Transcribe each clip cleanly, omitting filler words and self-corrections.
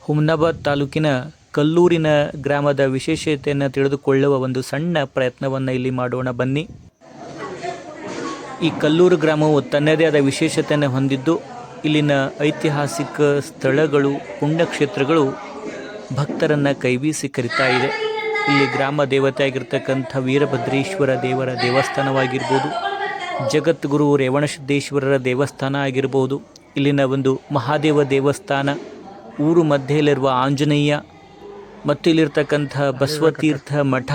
ಹುಮ್ನಾಬಾದ್ ತಾಲೂಕಿನ ಕಲ್ಲೂರಿನ ಗ್ರಾಮದ ವಿಶೇಷತೆಯನ್ನು ತಿಳಿದುಕೊಳ್ಳುವ ಒಂದು ಸಣ್ಣ ಪ್ರಯತ್ನವನ್ನು ಇಲ್ಲಿ ಮಾಡೋಣ ಬನ್ನಿ. ಈ ಕಲ್ಲೂರು ಗ್ರಾಮವು ತನ್ನದೇ ಆದ ವಿಶೇಷತೆಯನ್ನು ಹೊಂದಿದ್ದು ಇಲ್ಲಿನ ಐತಿಹಾಸಿಕ ಸ್ಥಳಗಳು, ಪುಣ್ಯಕ್ಷೇತ್ರಗಳು ಭಕ್ತರನ್ನು ಕೈಬೀಸಿ ಕರಿತಾ ಇದೆ. ಇಲ್ಲಿ ಗ್ರಾಮ ದೇವತೆ ಆಗಿರ್ತಕ್ಕಂಥ ವೀರಭದ್ರೇಶ್ವರ ದೇವರ ದೇವಸ್ಥಾನವಾಗಿರ್ಬೋದು, ಜಗದ್ಗುರು ರೇವಣಸಿದ್ದೇಶ್ವರರ ದೇವಸ್ಥಾನ ಆಗಿರ್ಬೋದು, ಇಲ್ಲಿನ ಒಂದು ಮಹಾದೇವ ದೇವಸ್ಥಾನ, ಊರು ಮಧ್ಯೆಯಲ್ಲಿರುವ ಆಂಜನೇಯ ಮತ್ತು ಇಲ್ಲಿರ್ತಕ್ಕಂಥ ಬಸವತೀರ್ಥ ಮಠ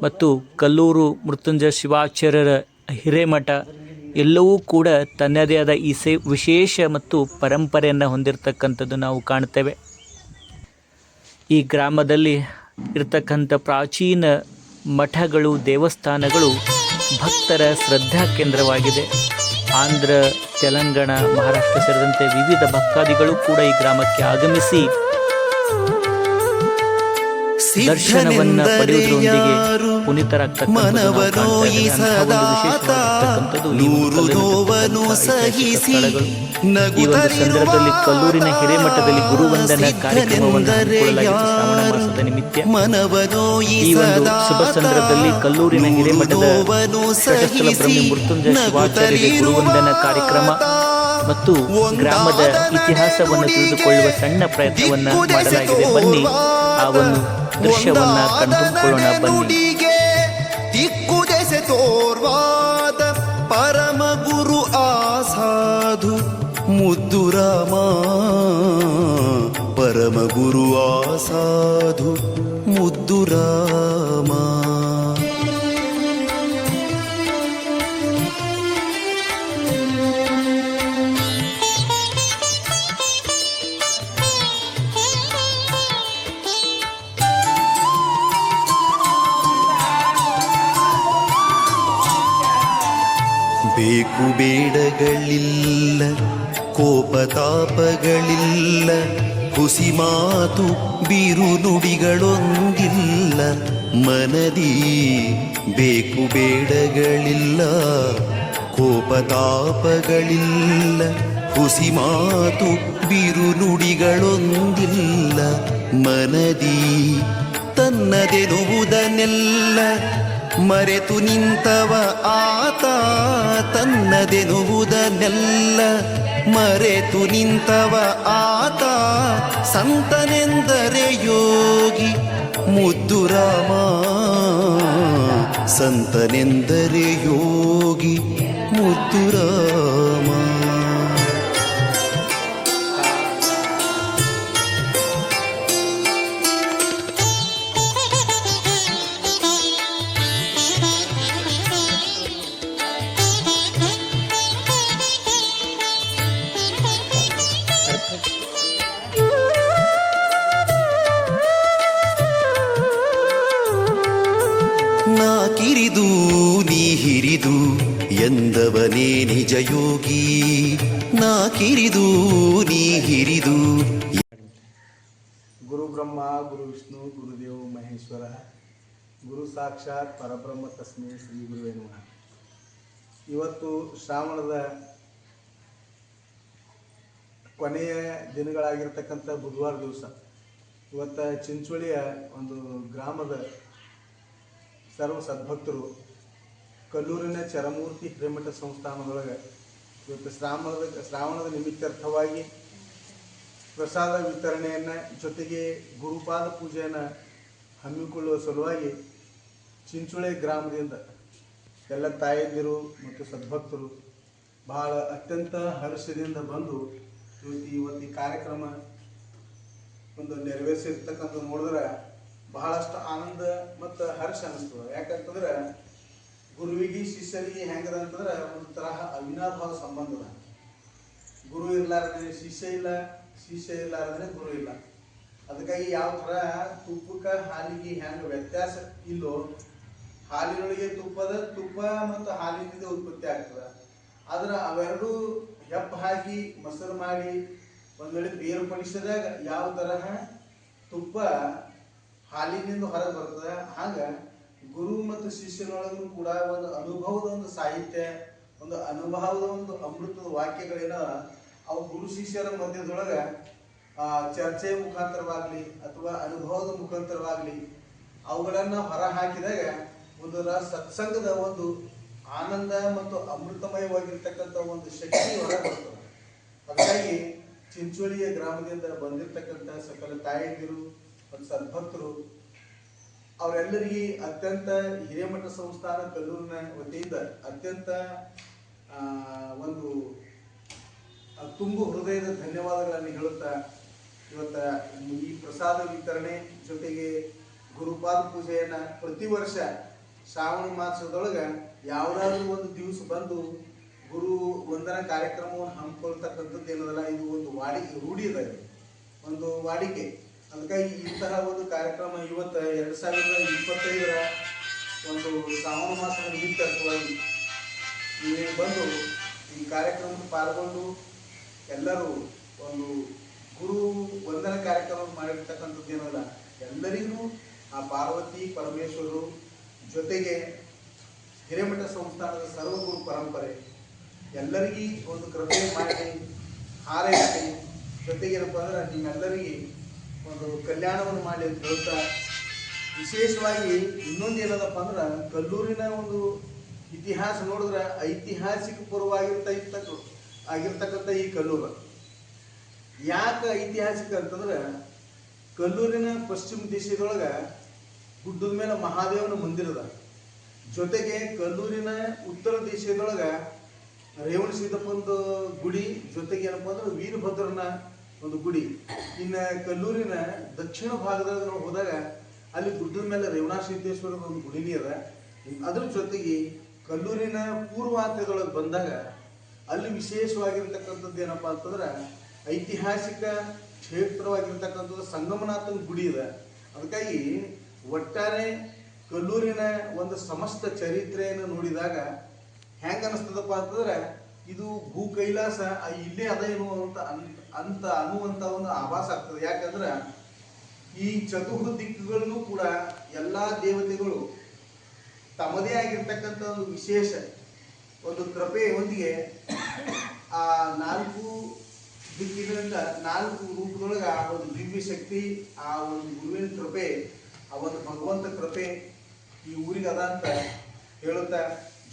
ಮತ್ತು ಕಲ್ಲೂರು ಮೃತ್ಯುಂಜಯ ಶಿವಾಚಾರ್ಯರ ಹಿರೇಮಠ ಎಲ್ಲವೂ ಕೂಡ ತನ್ನದೇ ಆದ ಈ ವಿಶೇಷ ಮತ್ತು ಪರಂಪರೆಯನ್ನು ಹೊಂದಿರತಕ್ಕಂಥದ್ದು ನಾವು ಕಾಣ್ತೇವೆ. ಈ ಗ್ರಾಮದಲ್ಲಿ ಇರ್ತಕ್ಕಂಥ ಪ್ರಾಚೀನ ಮಠಗಳು, ದೇವಸ್ಥಾನಗಳು ಭಕ್ತರ ಶ್ರದ್ಧಾ ಕೇಂದ್ರವಾಗಿದೆ. ಆಂಧ್ರ, ತೆಲಂಗಾಣ, ಮಹಾರಾಷ್ಟ್ರ ಸೇರಿದಂತೆ ವಿವಿಧ ಭಕ್ತಾದಿಗಳು ಕೂಡ ಈ ಗ್ರಾಮಕ್ಕೆ ಆಗಮಿಸಿ ದರ್ಶನವನ್ನು ಪಡೆಯುವುದರೊಂದಿಗೆ ಪುನೀತರಾಗ್ತಕ್ಕಂಥದ್ದು ಈ ಒಂದು ಸಂದರ್ಭದಲ್ಲಿ ಕಲ್ಲೂರಿನ ಹಿರೇಮಠದಲ್ಲಿ ಗುರುವಂದನಾ ಕಾರ್ಯಕ್ರಮವನ್ನು ಹಮ್ಮಿಕೊಳ್ಳಲಾಗಿತ್ತು ಶ್ರಾವಣ ಮಾಸದ ನಿಮಿತ್ತ. ಈ ಒಂದು ಶುಭ ಸಂದರ್ಭದಲ್ಲಿ ಕಲ್ಲೂರಿನ ಹಿರೇಮಠದ ಷಟಸ್ಥಲ ಬ್ರಹ್ಮಿ ಮೃತ್ಯುಂಜಯ ಶಿವಾಚಾರ್ಯರಿಗೆ ಗುರುವಂದನಾ ಕಾರ್ಯಕ್ರಮ ಮತ್ತು ಗ್ರಾಮದ ಇತಿಹಾಸವನ್ನು ತಿಳಿದುಕೊಳ್ಳುವ ಸಣ್ಣ ಪ್ರಯತ್ನವನ್ನು ಮಾಡಲಾಗಿದೆ. ಬನ್ನಿ ಆ ಒಂದು ದೃಶ್ಯವನ್ನ ಕಂಡುಕೊಳ್ಳೋಣ ಬನ್ನಿ. ದಿಕ್ಕುದೆಸೆ ತೋರ್ವಾದ ಪರಮ ಗುರು ಆಸಾಧು ಮುದ್ದು ರಾಮ, ಪರಮ ಗುರು ಆಸಾಧು ಮುದ್ದು ರಾಮ. ಬೇಕು ಬೇಡಗಳಿಲ್ಲ, ಕೋಪತಾಪಗಳಿಲ್ಲ, ಹುಸಿ ಮಾತು ಬಿರು ನುಡಿಗಳೊಂದಿಲ್ಲ ಮನದಿ. ಬೇಕು ಬೇಡಗಳಿಲ್ಲ, ಕೋಪತಾಪಗಳಿಲ್ಲ, ಹುಸಿ ಮಾತು ಬಿರು ನುಡಿಗಳೊಂದಿಲ್ಲ ಮನದಿ. ತನ್ನದೆನುವುದನ್ನೆಲ್ಲ ಮರೆತು ನಿಂತವ ಆತ, ತನ್ನದೆನುವುದನ್ನೆಲ್ಲ ಮರೆತು ನಿಂತವ ಆತ. ಸಂತನೆಂದರೆ ಯೋಗಿ ಮುದ್ದು ರಾಮ, ಸಂತನೆಂದರೆ ಯೋಗಿ ಮುದ್ದು ರಾಮ. ನಾ ಕಿರಿದು ನೀ ಹಿರಿದು ಎಂದವನೇ ನಿಜ ಯೋಗಿ, ನಾ ಕಿರಿದು ನೀ ಹಿರಿದು. ಗುರು ಬ್ರಹ್ಮ ಗುರು ವಿಷ್ಣು ಗುರುದೇವ ಮಹೇಶ್ವರ, ಗುರು ಸಾಕ್ಷಾತ್ ಪರಬ್ರಹ್ಮ ತಸ್ಮೈ ಶ್ರೀ ಗುರುವೇ ನಮಃ. ಇವತ್ತು ಶ್ರಾವಣದ ಕೊನೆಯ ದಿನಗಳಾಗಿರ್ತಕ್ಕಂಥ ಬುಧವಾರ ದಿವಸ, ಇವತ್ತು ಚಿಂಚೋಳಿಯ ಒಂದು ಗ್ರಾಮದ ಸರ್ವ ಸದ್ಭಕ್ತರು ಕಲ್ಲೂರಿನ ಚರಮೂರ್ತಿ ಹಿರೇಮಠ ಸಂಸ್ಥಾನದೊಳಗೆ ಇವತ್ತು ಶ್ರಾವಣದ ನಿಮಿತ್ತರ್ಥವಾಗಿ ಪ್ರಸಾದ ವಿತರಣೆಯನ್ನು ಜೊತೆಗೆ ಗುರುಪಾದ ಪೂಜೆಯನ್ನು ಹಮ್ಮಿಕೊಳ್ಳುವ ಸಲುವಾಗಿ ಚಿಂಚೋಳಿ ಗ್ರಾಮದಿಂದ ಎಲ್ಲ ತಾಯಂದಿರು ಮತ್ತು ಸದ್ಭಕ್ತರು ಬಹಳ ಅತ್ಯಂತ ಹರ್ಷದಿಂದ ಬಂದು ಇವತ್ತು ಈ ಕಾರ್ಯಕ್ರಮ ಒಂದು ನೆರವೇರಿಸಿರ್ತಕ್ಕಂಥ ನೋಡಿದ್ರೆ ಬಹಳಷ್ಟು ಆನಂದ ಮತ್ತು ಹರ್ಷ ಅನಿಸ್ತದೆ. ಯಾಕಂತಂದ್ರೆ ಗುರುವಿಗೆ ಶಿಷ್ಯರಿಗೆ ಹೆಂಗದ ಅಂತಂದ್ರೆ ಒಂದು ತರಹ ಅವಿನಾಭಾವ ಸಂಬಂಧದ. ಗುರು ಇರ್ಲಾರ್ದ್ರೆ ಶಿಷ್ಯ ಇಲ್ಲ, ಶಿಷ್ಯ ಇರ್ಲಾರ್ದ್ರೆ ಗುರು ಇಲ್ಲ. ಅದಕ್ಕಾಗಿ ಯಾವ ಥರ ತುಪ್ಪಕ್ಕೆ ಹಾಲಿಗೆ ಹೆಂಗೆ ವ್ಯತ್ಯಾಸ ಇಲ್ಲೋ, ಹಾಲಿನೊಳಗೆ ತುಪ್ಪ ಮತ್ತು ಹಾಲಿನಿಂದ ಉತ್ಪತ್ತಿ ಆಗ್ತದೆ. ಆದ್ರೆ ಅವೆರಡೂ ಹೆಪ್ಪು ಹಾಕಿ ಮೊಸರು ಮಾಡಿ ಒಂದು ವೇಳೆ ಬೇರ್ಪಡಿಸಿದಾಗ ಯಾವ ತರಹ ತುಪ್ಪ ಹಾಲಿನಿಂದ ಹೊರಗೆ ಬರ್ತದೆ, ಹಾಗೆ ಗುರು ಮತ್ತು ಶಿಷ್ಯನೊಳಗೂ ಕೂಡ ಒಂದು ಅನುಭವದ ಒಂದು ಸಾಹಿತ್ಯ, ಒಂದು ಅನುಭವದ ಒಂದು ಅಮೃತದ ವಾಕ್ಯಗಳೇನೋ ಅವು ಗುರು ಶಿಷ್ಯರ ಮಧ್ಯದೊಳಗೆ ಚರ್ಚೆ ಮುಖಾಂತರವಾಗಲಿ ಅಥವಾ ಅನುಭವದ ಮುಖಾಂತರವಾಗಲಿ ಅವುಗಳನ್ನು ಹೊರ ಹಾಕಿದಾಗ ಒಂದು ಸತ್ಸಂಗದ ಒಂದು ಆನಂದ ಮತ್ತು ಅಮೃತಮಯವಾಗಿರ್ತಕ್ಕಂಥ ಒಂದು ಶಕ್ತಿ ಹೊರ ಬರ್ತದೆ. ಹಾಗಾಗಿ ಚಿಂಚೋಳಿಯ ಗ್ರಾಮದಿಂದ ಬಂದಿರತಕ್ಕಂಥ ಸಕಲ ತಾಯಂದಿರು ಮತ್ತು ಸದ್ಭಕ್ತರು ಅವರೆಲ್ಲರಿಗೆ ಅತ್ಯಂತ ಹಿರೇಮಠ ಸಂಸ್ಥಾನ ಕಲ್ಲೂರಿನ ವತಿಯಿಂದ ಅತ್ಯಂತ ಒಂದು ತುಂಬು ಹೃದಯದ ಧನ್ಯವಾದಗಳನ್ನು ಹೇಳುತ್ತಾ ಇವತ್ತ ಈ ಪ್ರಸಾದ ವಿತರಣೆ ಜೊತೆಗೆ ಗುರುಪಾದ ಪೂಜೆಯನ್ನ ಪ್ರತಿ ವರ್ಷ ಶ್ರಾವಣ ಮಾಸದೊಳಗೆ ಯಾವುದಾದ್ರೂ ಒಂದು ದಿವಸ ಬಂದು ಗುರು ವಂದನಾ ಕಾರ್ಯಕ್ರಮವನ್ನು ಹಮ್ಮಿಕೊಳ್ತಕ್ಕಂಥದ್ದು ಏನದಲ್ಲ, ಇದು ಒಂದು ರೂಢಿ ಇದೆ, ಒಂದು ವಾಡಿಕೆ. ಅದಕ್ಕಾಗಿ ಇಂತಹ ಒಂದು ಕಾರ್ಯಕ್ರಮ ಇವತ್ತು 2025 ಒಂದು ಶ್ರಾವಣ ಮಾಸದ ನಿಮಿತ್ತವಾಗಿ ನೀವೇನು ಬಂದು ಈ ಕಾರ್ಯಕ್ರಮಕ್ಕೆ ಪಾಲ್ಗೊಂಡು ಎಲ್ಲರೂ ಒಂದು ಗುರು ವಂದನಾ ಕಾರ್ಯಕ್ರಮ ಮಾಡಿರ್ತಕ್ಕಂಥದ್ದು ಏನಲ್ಲ, ಎಲ್ಲರಿಗೂ ಆ ಪಾರ್ವತಿ ಪರಮೇಶ್ವರರು ಜೊತೆಗೆ ಹಿರೇಮಠ ಸಂಸ್ಥಾನದ ಸರ್ವಗುರು ಪರಂಪರೆ ಎಲ್ಲರಿಗೂ ಒಂದು ಕೃಪೆ ಮಾಡಿ ಹಾರೈಸಿ ಜೊತೆಗೆ ಏನಪ್ಪ ಅಂದ್ರೆ ನಿಮ್ಮೆಲ್ಲರಿಗೆ ಒಂದು ಕಲ್ಯಾಣವನ್ನು ಮಾಡಿ ಅಂತ ಹೇಳ್ತಾ, ವಿಶೇಷವಾಗಿ ಇನ್ನೊಂದು ಏನದಪ್ಪ ಅಂದ್ರೆ ಕಲ್ಲೂರಿನ ಒಂದು ಇತಿಹಾಸ ನೋಡಿದ್ರೆ ಐತಿಹಾಸಿಕ ಆಗಿರ್ತಕ್ಕಂಥ ಈ ಕಲ್ಲೂರು ಯಾಕೆ ಐತಿಹಾಸಿಕ ಅಂತಂದ್ರೆ, ಕಲ್ಲೂರಿನ ಪಶ್ಚಿಮ ದಿಶೆದೊಳಗೆ ಗುಡ್ಡದ ಮೇಲೆ ಮಹಾದೇವನ ಮಂದಿರದ ಜೊತೆಗೆ ಕಲ್ಲೂರಿನ ಉತ್ತರ ದಿಶೆದೊಳಗೆ ರೇವಣ ಸಿದ್ದಪ್ಪಂದು ಗುಡಿ ಜೊತೆಗೆ ಏನಪ್ಪ ಅಂದ್ರೆ ವೀರಭದ್ರನ ಒಂದು ಗುಡಿ. ಇನ್ನು ಕಲ್ಲೂರಿನ ದಕ್ಷಿಣ ಭಾಗದಾಗ ನಾವು ಹೋದಾಗ ಅಲ್ಲಿ ಗುಡ್ಡದ ಮೇಲೆ ರೇವಣ ಸಿದ್ದೇಶ್ವರದ ಒಂದು ಗುಡಿನೇ ಅದ. ಅದ್ರ ಜೊತೆಗೆ ಕಲ್ಲೂರಿನ ಪೂರ್ವಾಂತ್ಯದೊಳಗೆ ಬಂದಾಗ ಅಲ್ಲಿ ವಿಶೇಷವಾಗಿರ್ತಕ್ಕಂಥದ್ದು ಏನಪ್ಪಾ ಅಂತಂದ್ರೆ ಐತಿಹಾಸಿಕ ಕ್ಷೇತ್ರವಾಗಿರ್ತಕ್ಕಂಥದ್ದು ಸಂಗಮನಾಥನ ಗುಡಿ ಇದೆ. ಅದಕ್ಕಾಗಿ ಒಟ್ಟಾರೆ ಕಲ್ಲೂರಿನ ಒಂದು ಸಮಸ್ತ ಚರಿತ್ರೆಯನ್ನು ನೋಡಿದಾಗ ಹೆಂಗ ಅನಿಸ್ತದಪ್ಪ ಅಂತಂದ್ರೆ ಇದು ಭೂ ಕೈಲಾಸ ಇಲ್ಲೇ ಅದ ಏನು ಅಂತ ಅನ್ನುವಂತ ಒಂದು ಆಭಾಸ ಆಗ್ತದೆ. ಯಾಕಂದ್ರೆ ಈ ಚತುರ್ಥ ದಿಕ್ಕುಗಳನ್ನು ಕೂಡ ಎಲ್ಲಾ ದೇವತೆಗಳು ತಮ್ಮದೇ ಆಗಿರ್ತಕ್ಕಂಥ ಒಂದು ವಿಶೇಷ ಒಂದು ಕೃಪೆಯೊಂದಿಗೆ ಆ 4 ದಿಕ್ಕಿನಿಂದ 4 ರೂಪದೊಳಗೆ ಆ ಒಂದು ದಿವ್ಯ ಶಕ್ತಿ, ಆ ಒಂದು ಗುರುವಿನ ಕೃಪೆ, ಆ ಒಂದು ಭಗವಂತ ಕೃಪೆ ಈ ಊರಿಗೆ ಅದ ಅಂತ ಹೇಳುತ್ತಾ,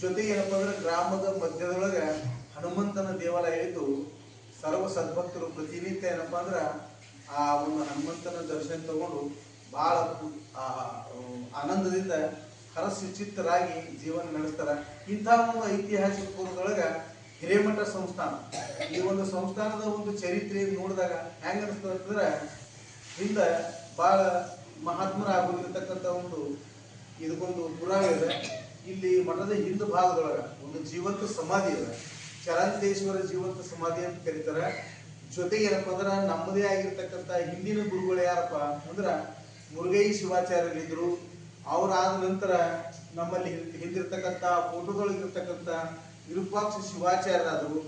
ಜೊತೆಗೆ ಏನಪ್ಪ ಅಂದ್ರೆ ಗ್ರಾಮದ ಮಧ್ಯದೊಳಗೆ ಹನುಮಂತನ ದೇವಾಲಯ ಇದ್ದು ಸರ್ವ ಸದ್ಭಕ್ತರು ಪ್ರತಿನಿತ್ಯ ಏನಪ್ಪ ಅಂದ್ರೆ ಆ ಒಂದು ಹನುಮಂತನ ದರ್ಶನ ತಗೊಂಡು ಬಹಳ ಆನಂದದಿಂದ ಹರಸಿಚಿತ್ತರಾಗಿ ಜೀವನ ನಡೆಸ್ತಾರ. ಇಂಥ ಒಂದು ಐತಿಹಾಸಿಕ ಪೂರ್ವದೊಳಗ ಹಿರೇಮಠ ಸಂಸ್ಥಾನ, ಈ ಒಂದು ಸಂಸ್ಥಾನದ ಒಂದು ಚರಿತ್ರೆ ನೋಡಿದಾಗ ಹೆಂಗ ಅನಿಸ್ತದೆ ಅಂತಂದ್ರೆ, ಹಿಂದೆ ಬಹಳ ಮಹಾತ್ಮರಾಗಿರ್ತಕ್ಕಂಥ ಒಂದು ಇದಕ್ಕೊಂದು ಪುರಾವೆ ಇದೆ. ಇಲ್ಲಿ ಮಠದ ಹಿಂದೆ ಭಾಗದೊಳಗ ಒಂದು ಜೀವಂತ ಸಮಾಧಿ ಇದೆ, ಚರಂತೇಶ್ವರ ಜೀವಂತ ಸಮಾಧಿ ಅಂತ ಕರೀತಾರೆ. ಜೊತೆಗೆ ಏನಪ್ಪಾ ಅಂದ್ರೆ ನಮ್ಮದೇ ಆಗಿರ್ತಕ್ಕಂಥ ಹಿಂದಿನ ಗುರುಗಳು ಯಾರಪ್ಪ ಅಂದ್ರೆ ಮುರುಗೈ ಶಿವಾಚಾರ್ಯರಿದ್ರು. ಅವರಾದ ನಂತರ ನಮ್ಮಲ್ಲಿ ಹಿಂದಿರ್ತಕ್ಕಂಥ ಫೋಟೋದೊಳಗಿರ್ತಕ್ಕಂಥ ವಿರೂಪಾಕ್ಷ ಶಿವಾಚಾರ್ಯರಾದರು.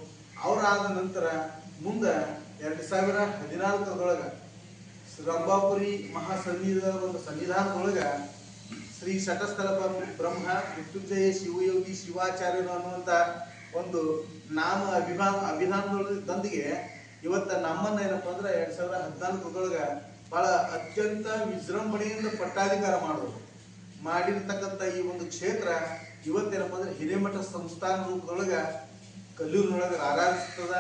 ಅವರಾದ ನಂತರ ಮುಂದೆ 2014 ರಂಭಾಪುರಿ ಮಹಾಸನ್ನಿಧಿಯ ಒಂದು ಸನ್ನಿಧಾನದೊಳಗ ಶ್ರೀ ಶಟಸ್ಥಲ ಬ್ರಹ್ಮ ಮೃತ್ಯುಂಜಯ ಶಿವಯೋಗಿ ಶಿವಾಚಾರ್ಯರು ಅನ್ನುವಂಥ ಒಂದು ನಾಮ ಅಭಿಧಾನದೊಂದಿಗೆ ಇವತ್ತು ನಮ್ಮನ್ನ ಏನಪ್ಪ ಅಂದ್ರೆ 2014 ಬಹಳ ಅತ್ಯಂತ ವಿಜೃಂಭಣೆಯಿಂದ ಪಟ್ಟಾಧಿಕಾರ ಮಾಡಿರ್ತಕ್ಕಂಥ ಈ ಒಂದು ಕ್ಷೇತ್ರ ಇವತ್ತೇನಪ್ಪ ಅಂದ್ರೆ ಹಿರೇಮಠ ಸಂಸ್ಥಾನ ರೂಪದೊಳಗ ಕಲ್ಲೂರಿನೊಳಗೆ ಆರಾಧಿಸ್ತದ.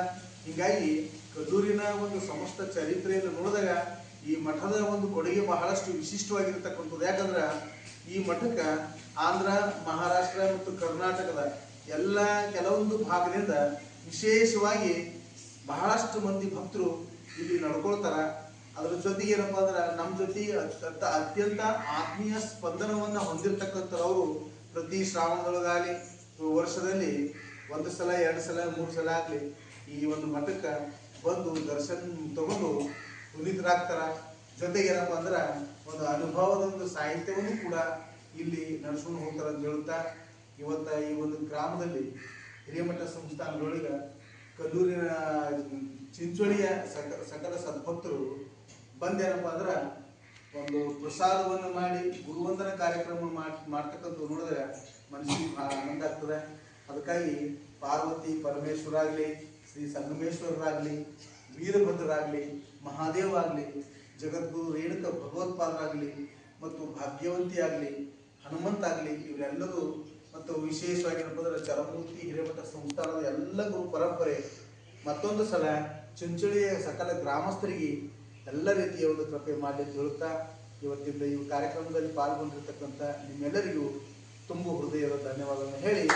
ಹೀಗಾಗಿ ಕಲ್ಲೂರಿನ ಒಂದು ಸಮಸ್ತ ಚರಿತ್ರೆಯನ್ನು ನೋಡಿದಾಗ ಈ ಮಠದ ಒಂದು ಕೊಡುಗೆ ಬಹಳಷ್ಟು ವಿಶಿಷ್ಟವಾಗಿರ್ತಕ್ಕಂಥದ್ದು. ಯಾಕಂದ್ರೆ ಈ ಮಠಕ್ಕೆ ಆಂಧ್ರ, ಮಹಾರಾಷ್ಟ್ರ ಮತ್ತು ಕರ್ನಾಟಕದ ಎಲ್ಲ ಕೆಲವೊಂದು ಭಾಗದಿಂದ ವಿಶೇಷವಾಗಿ ಬಹಳಷ್ಟು ಮಂದಿ ಭಕ್ತರು ಇಲ್ಲಿ ನಡ್ಕೊಳ್ತಾರ. ಅದ್ರ ಜೊತೆಗೆ ಏನಪ್ಪಾ ಅಂದ್ರೆ ನಮ್ಮ ಜೊತೆಗೆ ಅತ್ಯಂತ ಆತ್ಮೀಯ ಸ್ಪಂದನವನ್ನ ಹೊಂದಿರತಕ್ಕಂಥವ್ರು ಪ್ರತಿ ಶ್ರಾವಣದೊಳಗಾಗಲಿ ವರ್ಷದಲ್ಲಿ 1 ಸಲ 2 ಸಲ 3 ಸಲ ಆಗಲಿ ಈ ಒಂದು ಮಠಕ್ಕೆ ಬಂದು ದರ್ಶನ ತಗೊಂಡು ಪುನೀತರಾಗ್ತಾರ. ಜೊತೆಗೆ ಏನಪ್ಪಾ ಅಂದ್ರೆ ಒಂದು ಅನುಭವದ ಒಂದು ಸಾಹಿತ್ಯವನ್ನು ಕೂಡ ಇಲ್ಲಿ ನಡೆಸ್ಕೊಂಡು ಹೋಗ್ತಾರ ಅಂತ ಹೇಳುತ್ತಾ, ಇವತ್ತ ಈ ಒಂದು ಗ್ರಾಮದಲ್ಲಿ ಹಿರೇಮಠ ಸಂಸ್ಥಾನದೊಳಗೆ ಕಲ್ಲೂರಿನ ಚಿಂಚೋಳಿಯ ಸಕಲ ಸದ್ಭಕ್ತರು ಬಂದೇನಪ್ಪ ಅಂದ್ರೆ ಒಂದು ಪ್ರಸಾದವನ್ನು ಮಾಡಿ ಗುರುವಂದನ ಕಾರ್ಯಕ್ರಮ ಮಾಡ್ತಕ್ಕಂಥ ನೋಡಿದ್ರೆ ಮನಸ್ಸಿಗೆ ಬಹಳ ಆನಂದ ಆಗ್ತದೆ. ಅದಕ್ಕಾಗಿ ಪಾರ್ವತಿ ಪರಮೇಶ್ವರ ಆಗಲಿ, ಶ್ರೀ ಸಂಗಮೇಶ್ವರರಾಗಲಿ, ವೀರಭದ್ರರಾಗಲಿ, ಮಹಾದೇವ್ ಆಗಲಿ, ಜಗದ್ಗುರು ರೇಣುಕ ಭಗವತ್ಪಾದರಾಗಲಿ ಮತ್ತು ಭಾಗ್ಯವಂತಿ ಆಗಲಿ, ಹನುಮಂತ ಆಗಲಿ, ಇವರೆಲ್ಲರೂ ಮತ್ತು ವಿಶೇಷವಾಗಿ ಏನಪ್ಪ ಅಂದ್ರೆ ಚರಮೂರ್ತಿ ಹಿರೇಮಠ ಸಂಸ್ಥಾನದ ಎಲ್ಲ ಗುರು ಪರಂಪರೆ ಮತ್ತೊಂದು ಸಲ ಚುಂಚುಳಿಯ ಸಕಲ ಗ್ರಾಮಸ್ಥರಿಗೆ ಎಲ್ಲ ರೀತಿಯ ಒಂದು ಕೃಪೆ ಮಾಡಿ ಹೇಳುತ್ತಾ ಇವತ್ತಿಂದ ಈ ಕಾರ್ಯಕ್ರಮದಲ್ಲಿ ಪಾಲ್ಗೊಂಡಿರ್ತಕ್ಕಂಥ ನಿಮ್ಮೆಲ್ಲರಿಗೂ ತುಂಬ ಹೃದಯದ ಧನ್ಯವಾದವನ್ನು ಹೇಳಿ